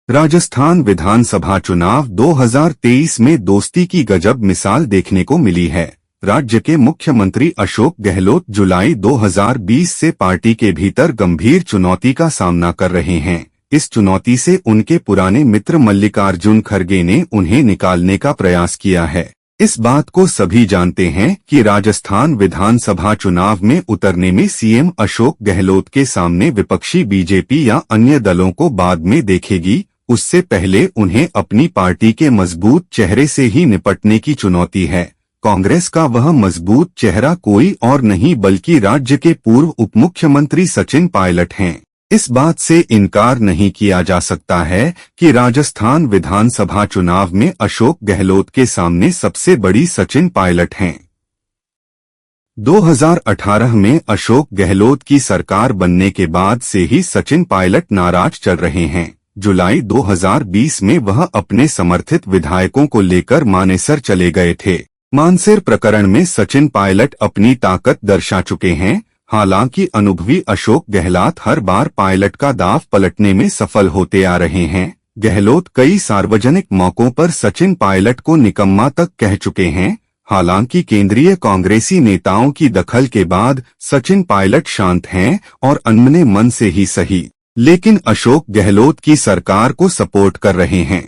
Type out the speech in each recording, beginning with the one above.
राजस्थान विधानसभा चुनाव 2023 में दोस्ती की गजब मिसाल देखने को मिली है। राज्य के मुख्यमंत्री अशोक गहलोत जुलाई 2020 से पार्टी के भीतर गंभीर चुनौती का सामना कर रहे हैं। इस चुनौती से उनके पुराने मित्र मल्लिकार्जुन खड़गे ने उन्हें निकालने का प्रयास किया है। इस बात को सभी जानते हैं कि राजस्थान विधानसभा चुनाव में उतरने में सीएम अशोक गहलोत के सामने विपक्षी बीजेपी या अन्य दलों को बाद में देखेगी। उससे पहले उन्हें अपनी पार्टी के मजबूत चेहरे से ही निपटने की चुनौती है। कांग्रेस का वह मजबूत चेहरा कोई और नहीं बल्कि राज्य के पूर्व उपमुख्यमंत्री सचिन पायलट हैं। इस बात से इनकार नहीं किया जा सकता है कि राजस्थान विधानसभा चुनाव में अशोक गहलोत के सामने सबसे बड़ी सचिन पायलट हैं। 2018 में अशोक गहलोत की सरकार बनने के बाद से ही सचिन पायलट नाराज चल रहे हैं। जुलाई 2020 में वह अपने समर्थित विधायकों को लेकर मानेसर चले गए थे। मानेसर प्रकरण में सचिन पायलट अपनी ताकत दर्शा चुके हैं। हालांकि अनुभवी अशोक गहलोत हर बार पायलट का दांव पलटने में सफल होते आ रहे हैं। गहलोत कई सार्वजनिक मौकों पर सचिन पायलट को निकम्मा तक कह चुके हैं। हालांकि केंद्रीय कांग्रेसी नेताओं की दखल के बाद सचिन पायलट शांत हैं और अनमने मन से ही सही, लेकिन अशोक गहलोत की सरकार को सपोर्ट कर रहे हैं।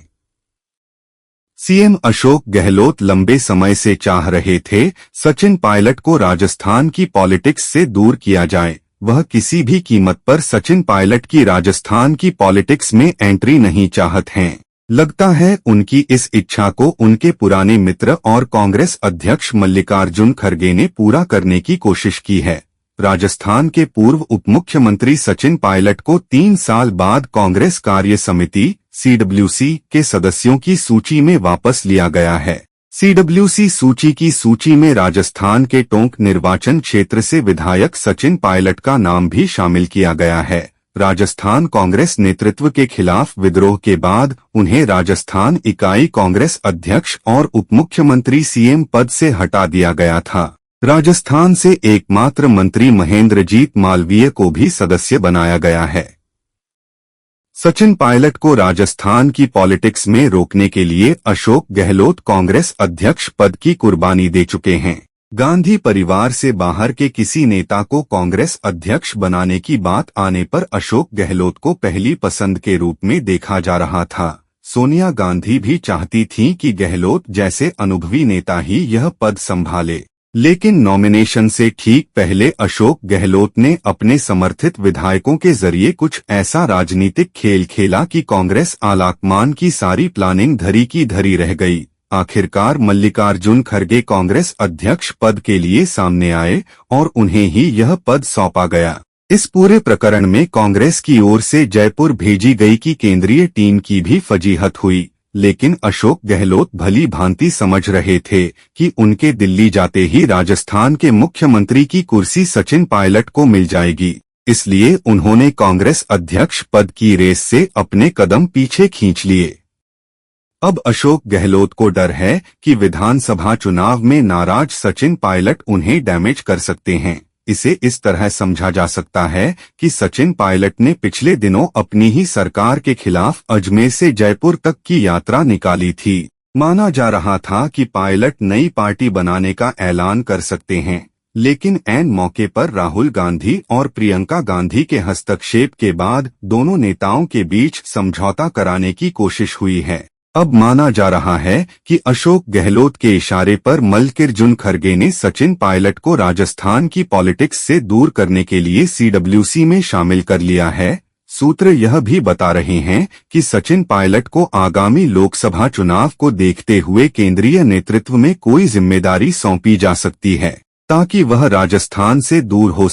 सीएम अशोक गहलोत लंबे समय से चाह रहे थे सचिन पायलट को राजस्थान की पॉलिटिक्स से दूर किया जाए। वह किसी भी कीमत पर सचिन पायलट की राजस्थान की पॉलिटिक्स में एंट्री नहीं चाहते हैं। लगता है उनकी इस इच्छा को उनके पुराने मित्र और कांग्रेस अध्यक्ष मल्लिकार्जुन खड़गे ने पूरा करने की कोशिश की है। राजस्थान के पूर्व उपमुख्यमंत्री सचिन पायलट को 3 साल बाद कांग्रेस कार्य समिति CWC के सदस्यों की सूची में वापस लिया गया है। CWC सूची की सूची में राजस्थान के टोंक निर्वाचन क्षेत्र से विधायक सचिन पायलट का नाम भी शामिल किया गया है। राजस्थान कांग्रेस नेतृत्व के खिलाफ विद्रोह के बाद उन्हें राजस्थान इकाई कांग्रेस अध्यक्ष और उपमुख्यमंत्री सीएम पद से हटा दिया गया था। राजस्थान से एकमात्र मंत्री महेंद्रजीत मालवीय को भी सदस्य बनाया गया है। सचिन पायलट को राजस्थान की पॉलिटिक्स में रोकने के लिए अशोक गहलोत कांग्रेस अध्यक्ष पद की कुर्बानी दे चुके हैं। गांधी परिवार से बाहर के किसी नेता को कांग्रेस अध्यक्ष बनाने की बात आने पर अशोक गहलोत को पहली पसंद के रूप में देखा जा रहा था। सोनिया गांधी भी चाहती थीं कि गहलोत जैसे अनुभवी नेता ही यह पद संभाले, लेकिन नॉमिनेशन से ठीक पहले अशोक गहलोत ने अपने समर्थित विधायकों के जरिए कुछ ऐसा राजनीतिक खेल खेला कि कांग्रेस आलाकमान की सारी प्लानिंग धरी की धरी रह गई। आखिरकार मल्लिकार्जुन खड़गे कांग्रेस अध्यक्ष पद के लिए सामने आए और उन्हें ही यह पद सौंपा गया। इस पूरे प्रकरण में कांग्रेस की ओर से जयपुर भेजी गई की केंद्रीय टीम की भी फजीहत हुई, लेकिन अशोक गहलोत भली भांति समझ रहे थे कि उनके दिल्ली जाते ही राजस्थान के मुख्यमंत्री की कुर्सी सचिन पायलट को मिल जाएगी। इसलिए उन्होंने कांग्रेस अध्यक्ष पद की रेस से अपने कदम पीछे खींच लिए। अब अशोक गहलोत को डर है कि विधानसभा चुनाव में नाराज सचिन पायलट उन्हें डैमेज कर सकते हैं। इसे इस तरह समझा जा सकता है कि सचिन पायलट ने पिछले दिनों अपनी ही सरकार के खिलाफ अजमेर से जयपुर तक की यात्रा निकाली थी। माना जा रहा था कि पायलट नई पार्टी बनाने का ऐलान कर सकते हैं, लेकिन ऐन मौके पर राहुल गांधी और प्रियंका गांधी के हस्तक्षेप के बाद दोनों नेताओं के बीच समझौता कराने की कोशिश हुई है। अब माना जा रहा है कि अशोक गहलोत के इशारे पर मल्लिकार्जुन खड़गे ने सचिन पायलट को राजस्थान की पॉलिटिक्स से दूर करने के लिए CWC में शामिल कर लिया है। सूत्र यह भी बता रहे हैं कि सचिन पायलट को आगामी लोकसभा चुनाव को देखते हुए केंद्रीय नेतृत्व में कोई जिम्मेदारी सौंपी जा सकती है, ताकि वह राजस्थान से दूर हो।